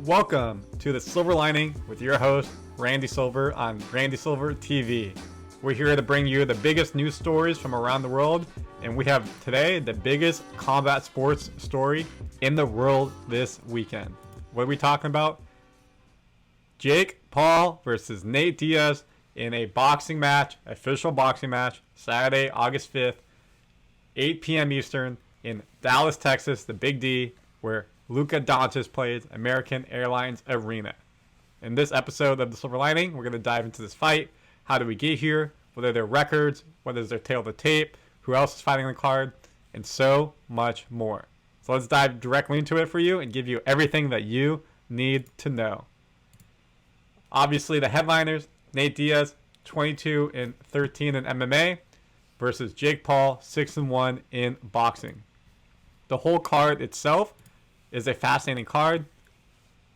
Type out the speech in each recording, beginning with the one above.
Welcome to The Silver Lining with your host, Randy Silver on Randy Silver TV. We're here to bring you the biggest news stories from around the world, and we have today the biggest combat sports story in the world this weekend. What are we talking about? Jake Paul versus Nate Diaz in a boxing match, official boxing match, Saturday, August 5th, 8 p.m. Eastern in Dallas, Texas, the Big D, where Luka Doncic plays American Airlines Arena. In this episode of The Silver Lining, we're going to dive into this fight. How did we get here? What are their records? What is their tail of the tape? Who else is fighting on the card? And so much more. So let's dive directly into it for you and give you everything that you need to know. Obviously, the headliners, Nate Diaz, 22-13 in MMA versus Jake Paul, 6-1 in boxing. The whole card itself is a fascinating card.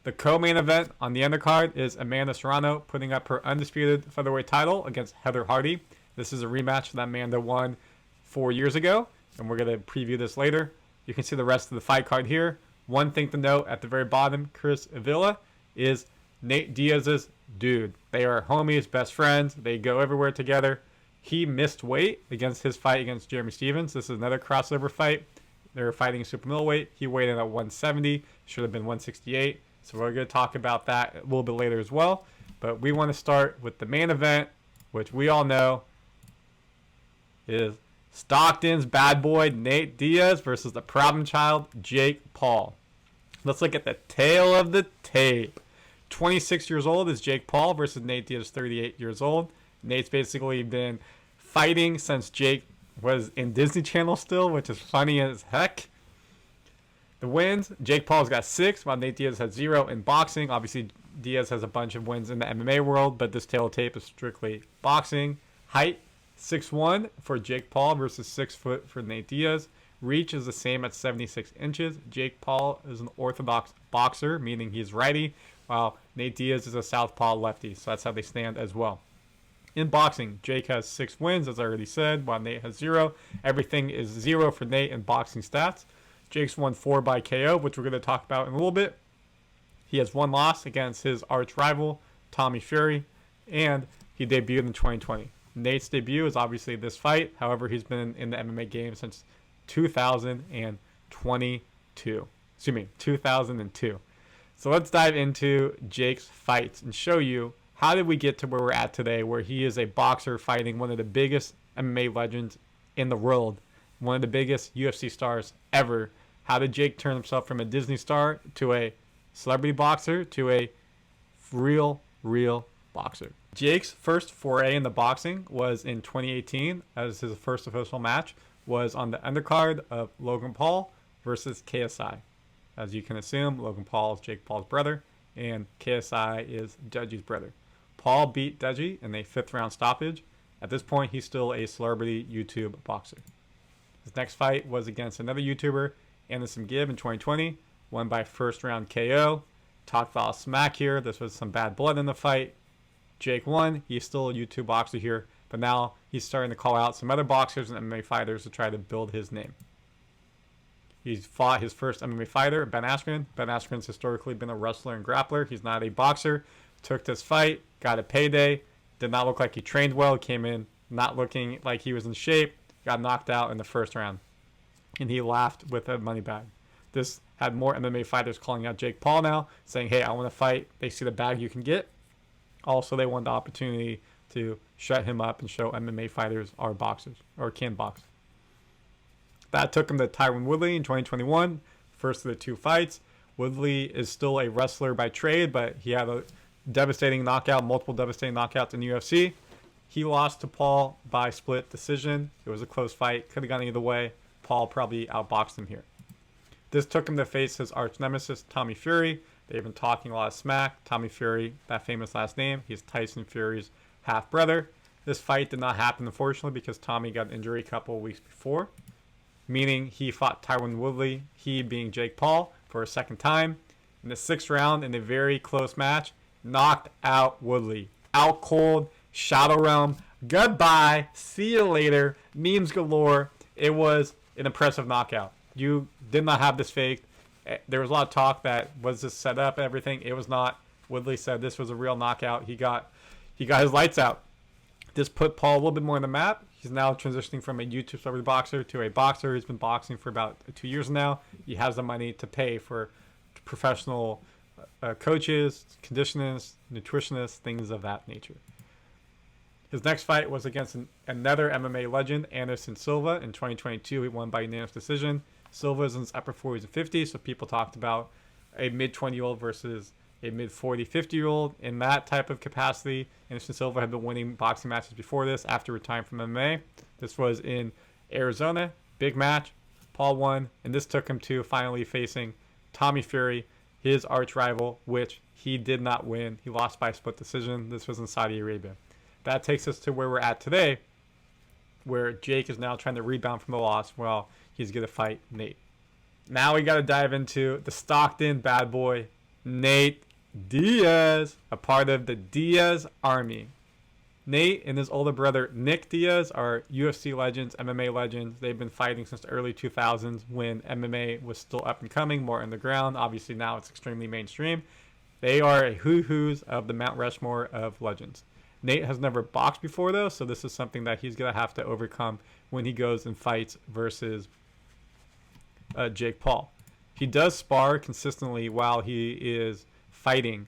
The co-main event on the undercard is Amanda Serrano putting up her undisputed featherweight title against Heather Hardy. This is a rematch that Amanda won 4 years ago, and we're going to preview this later. You can see the rest of the fight card here. One thing to note at the very bottom, Chris Avila is Nate Diaz's dude. They are homies, best friends. They go everywhere together. He missed weight against his fight against Jeremy Stephens. This is another crossover fight. They were fighting super middleweight. He weighed in at 170. Should have been 168. So we're going to talk about that a little bit later as well. But we want to start with the main event, which we all know is Stockton's bad boy Nate Diaz versus the problem child Jake Paul. Let's look at the tail of the tape. 26 years old is Jake Paul versus Nate Diaz, 38 years old. Nate's basically been fighting since Jake was in Disney Channel still, which is funny as heck. The wins, Jake Paul's got 6, while Nate Diaz has 0 in boxing. Obviously, Diaz has a bunch of wins in the MMA world, but this tail of tape is strictly boxing. Height, 6'1" for Jake Paul versus 6 foot for Nate Diaz. Reach is the same at 76 inches. Jake Paul is an orthodox boxer, meaning he's righty, while Nate Diaz is a southpaw lefty, so that's how they stand as well. In boxing, Jake has 6 wins, as I already said, while Nate has 0. Everything is 0 for Nate in boxing stats. Jake's won 4 by KO, which we're going to talk about in a little bit. He has 1 loss against his arch rival, Tommy Fury, and he debuted in 2020. Nate's debut is obviously this fight. However, he's been in the MMA game since 2002. So let's dive into Jake's fights and show you how did we get to where we're at today, where he is a boxer fighting one of the biggest MMA legends in the world, one of the biggest UFC stars ever. How did Jake turn himself from a Disney star to a celebrity boxer to a real boxer? Jake's first foray into boxing was in 2018, as his first official match was on the undercard of Logan Paul versus KSI. As you can assume, Logan Paul is Jake Paul's brother, and KSI is Deji's brother. Paul beat Deji in a 5th round stoppage. At this point, he's still a celebrity YouTube boxer. His next fight was against another YouTuber, Anderson Gibb, in 2020, won by first round KO. Talked about smack here. This was some bad blood in the fight. Jake won. He's still a YouTube boxer here, but now he's starting to call out some other boxers and MMA fighters to try to build his name. He's fought his first MMA fighter, Ben Askren. Ben Askren's historically been a wrestler and grappler. He's not a boxer. Took this fight, got a payday, did not look like he trained well, came in not looking like he was in shape, got knocked out in the first round. And he laughed with a money bag. This had more MMA fighters calling out Jake Paul now, saying, hey, I want to fight. They see the bag you can get. Also, they want the opportunity to shut him up and show MMA fighters are boxers, or can box. That took him to Tyron Woodley in 2021, first of the 2 fights. Woodley is still a wrestler by trade, but he had a multiple devastating knockouts in the UFC. He lost to Paul by split decision. It was a close fight. Could have gone either way. Paul probably outboxed him here. This took him to face his arch nemesis, Tommy Fury. They've been talking a lot of smack. Tommy Fury, that famous last name, he's Tyson Fury's half-brother. This fight did not happen, unfortunately, because Tommy got an injury a couple of weeks before, meaning he fought Tyron Woodley, he being Jake Paul, for a second time. In the 6th round, in a very close match, knocked out Woodley. Out cold, Shadow Realm, goodbye, see you later, memes galore. It was an impressive knockout. You did not have this faked. There was a lot of talk that was this set up and everything. It was not. Woodley said this was a real knockout. He got his lights out. This put Paul a little bit more on the map. He's now transitioning from a YouTube celebrity boxer to a boxer. He's been boxing for about 2 years now. He has the money to pay for professional coaches, conditioners, nutritionists, things of that nature. His next fight was against another MMA legend, Anderson Silva, in 2022. He won by unanimous decision. Silva is in his upper 40s and 50s, so people talked about a mid-20-year-old versus a mid-40, 50-year-old. In that type of capacity, Anderson Silva had been winning boxing matches before this, after retiring from MMA. This was in Arizona. Big match. Paul won, and this took him to finally facing Tommy Fury, his arch rival, which he did not win. He lost by a split decision. This was in Saudi Arabia. That takes us to where we're at today, where Jake is now trying to rebound from the loss while he's going to fight Nate. Now we got to dive into the Stockton bad boy, Nate Diaz, a part of the Diaz Army. Nate and his older brother Nick Diaz are UFC legends, MMA legends. They've been fighting since the early 2000s when MMA was still up and coming, more underground. Obviously now it's extremely mainstream. They are a who's of the Mount Rushmore of legends. Nate has never boxed before though, so this is something that he's going to have to overcome when he goes and fights versus Jake Paul. He does spar consistently while he is fighting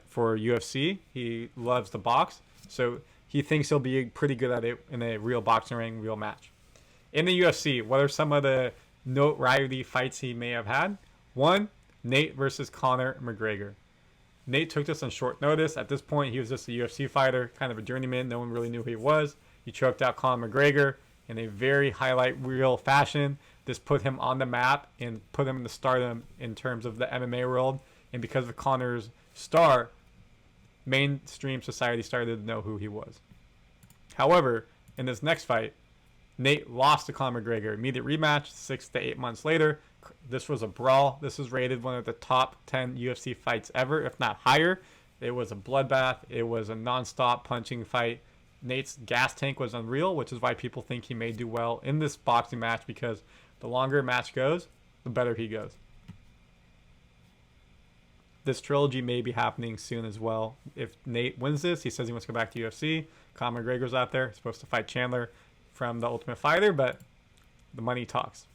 for UFC. He loves to box, so he thinks he'll be pretty good at it in a real boxing ring, real match. In the UFC, what are some of the noteworthy fights he may have had? One, Nate versus Conor McGregor. Nate took this on short notice. At this point, he was just a UFC fighter, kind of a journeyman. No one really knew who he was. He choked out Conor McGregor in a very highlight reel fashion. This put him on the map and put him in the stardom in terms of the MMA world. And because of Conor's star, mainstream society started to know who he was. However, in this next fight, Nate lost to Conor McGregor. Immediate rematch 6 to 8 months later. This was a brawl. This was rated one of the top 10 UFC fights ever, if not higher. It was a bloodbath. It was a non-stop punching fight. Nate's gas tank was unreal, which is why people think he may do well in this boxing match, because the longer a match goes, the better he goes. This trilogy may be happening soon as well. If Nate wins this, he says he wants to go back to UFC. Conor McGregor's out there. He's supposed to fight Chandler from The Ultimate Fighter, but the money talks.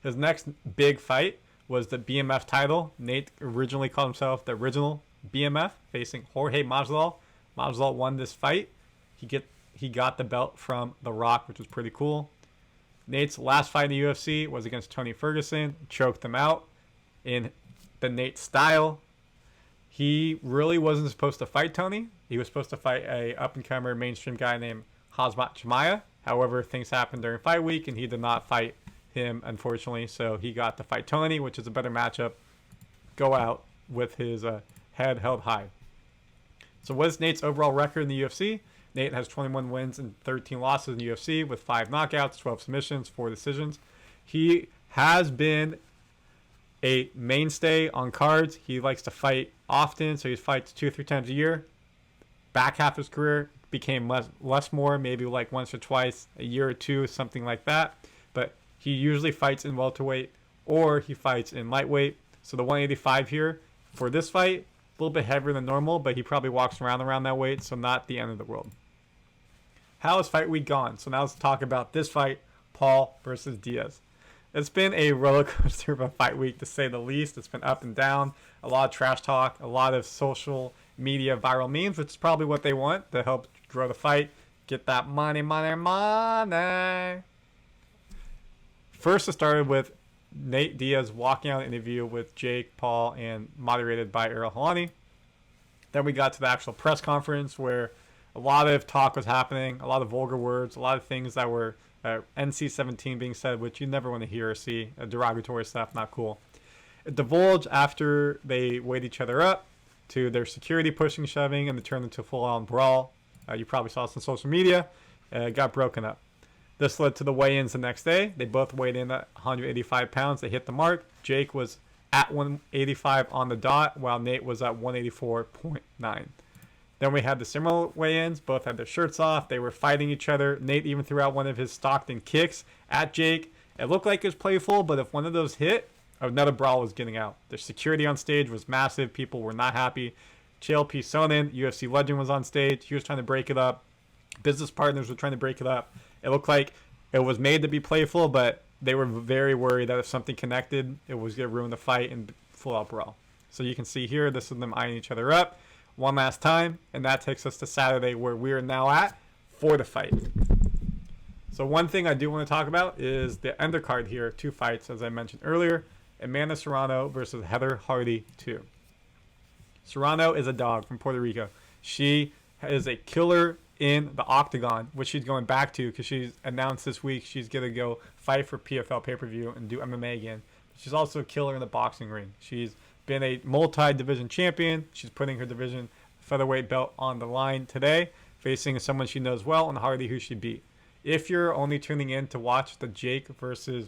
His next big fight was the BMF title. Nate originally called himself the original BMF, facing Jorge Masvidal. Masvidal won this fight. He got the belt from The Rock, which was pretty cool. Nate's last fight in the UFC was against Tony Ferguson. Choked him out in the Nate style. He really wasn't supposed to fight Tony. He was supposed to fight a up-and-comer mainstream guy named Khamzat Chimaev. However, things happened during fight week, and he did not fight him, unfortunately. So he got to fight Tony, which is a better matchup. Go out with his head held high. So what is Nate's overall record in the UFC? Nate has 21 wins and 13 losses in the UFC with 5 knockouts, 12 submissions, 4 decisions. He has been a mainstay on cards. He likes to fight often, so he fights 2 or 3 times a year. Back half of his career became less more, maybe like once or twice a year or two, something like that. But he usually fights in welterweight or he fights in lightweight. So the 185 here for this fight, a little bit heavier than normal, but he probably walks around that weight, so not the end of the world. How has fight week gone? So now let's talk about this fight, Paul versus Diaz. It's been a roller coaster of a fight week, to say the least. It's been up and down, a lot of trash talk, a lot of social media viral memes, which is probably what they want to help grow the fight, get that money. First, it started with Nate Diaz walking out an interview with Jake Paul and moderated by Errol Helwani. Then we got to the actual press conference where a lot of talk was happening, a lot of vulgar words, a lot of things that were NC-17 being said, which you never want to hear or see, derogatory stuff, not cool. It divulged after they weighed each other up to their security pushing, shoving, and it turned into a full-on brawl. You probably saw this on social media. It got broken up. This led to the weigh-ins the next day. They both weighed in at 185 pounds. They hit the mark. Jake was at 185 on the dot, while Nate was at 184.9. Then we had the similar weigh-ins. Both had their shirts off. They were fighting each other. Nate even threw out one of his Stockton kicks at Jake. It looked like it was playful, but if one of those hit, another brawl was getting out. The security on stage was massive. People were not happy. JLP Sonnen, UFC legend, was on stage. He was trying to break it up. Business partners were trying to break it up. It looked like it was made to be playful, but they were very worried that if something connected, it was going to ruin the fight and full out brawl. So you can see here, this is them eyeing each other up one last time, and that takes us to Saturday, where we are now at for the fight. So one thing I do want to talk about is the undercard here, 2 fights, as I mentioned earlier. Amanda Serrano versus Heather Hardy 2. Serrano is a dog from Puerto Rico. She is a killer in the octagon, which she's going back to because she's announced this week she's going to go fight for PFL pay-per-view and do MMA again. She's also a killer in the boxing ring. She's been a multi-division champion. She's putting her division featherweight belt on the line today, facing someone she knows well and Hardy, who she beat. If you're only tuning in to watch the Jake versus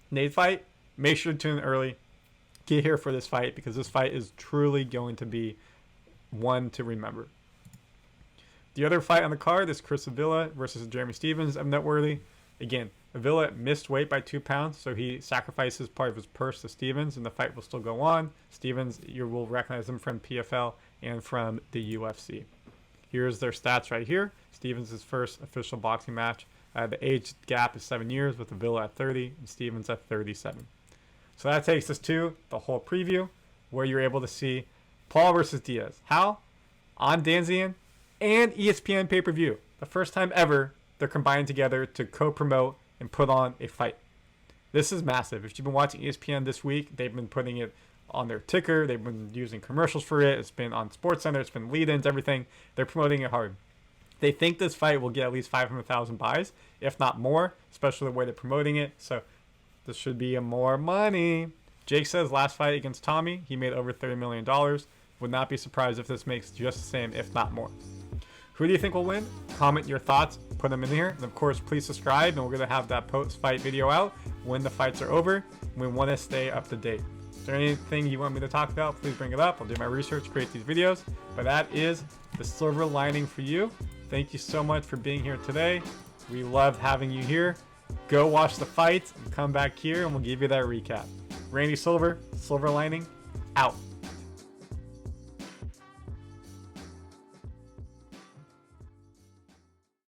Nate fight, make sure to tune in early. Get here for this fight because this fight is truly going to be one to remember. The other fight on the card is Chris Avila versus Jeremy Stephens of Noteworthy. Again, Avila missed weight by 2 pounds, so he sacrifices part of his purse to Stephens, and the fight will still go on. Stephens, you will recognize him from PFL and from the UFC. Here's their stats right here. Stephens' first official boxing match. The age gap is 7 years, with Avila at 30 and Stephens at 37. So that takes us to the whole preview, where you're able to see Paul versus Diaz. How? On Danzian and ESPN pay-per-view. The first time ever they're combined together to co-promote and put on a fight. This is massive. If you've been watching ESPN this week, they've been putting it on their ticker. They've been using commercials for it. It's been on SportsCenter. It's been lead-ins, everything. They're promoting it hard. They think this fight will get at least 500,000 buys, if not more, especially the way they're promoting it. So this should be more money. Jake says last fight against Tommy, he made over $30 million. Would not be surprised if this makes just the same, if not more. Who do you think will win? Comment your thoughts, put them in here. And of course, please subscribe, and we're going to have that post-fight video out when the fights are over. We want to stay up to date. Is there anything you want me to talk about? Please bring it up. I'll do my research, create these videos. But that is the silver lining for you. Thank you so much for being here today. We loved having you here. Go watch the fights and come back here and we'll give you that recap. Randy Silver, Silver Lining, out.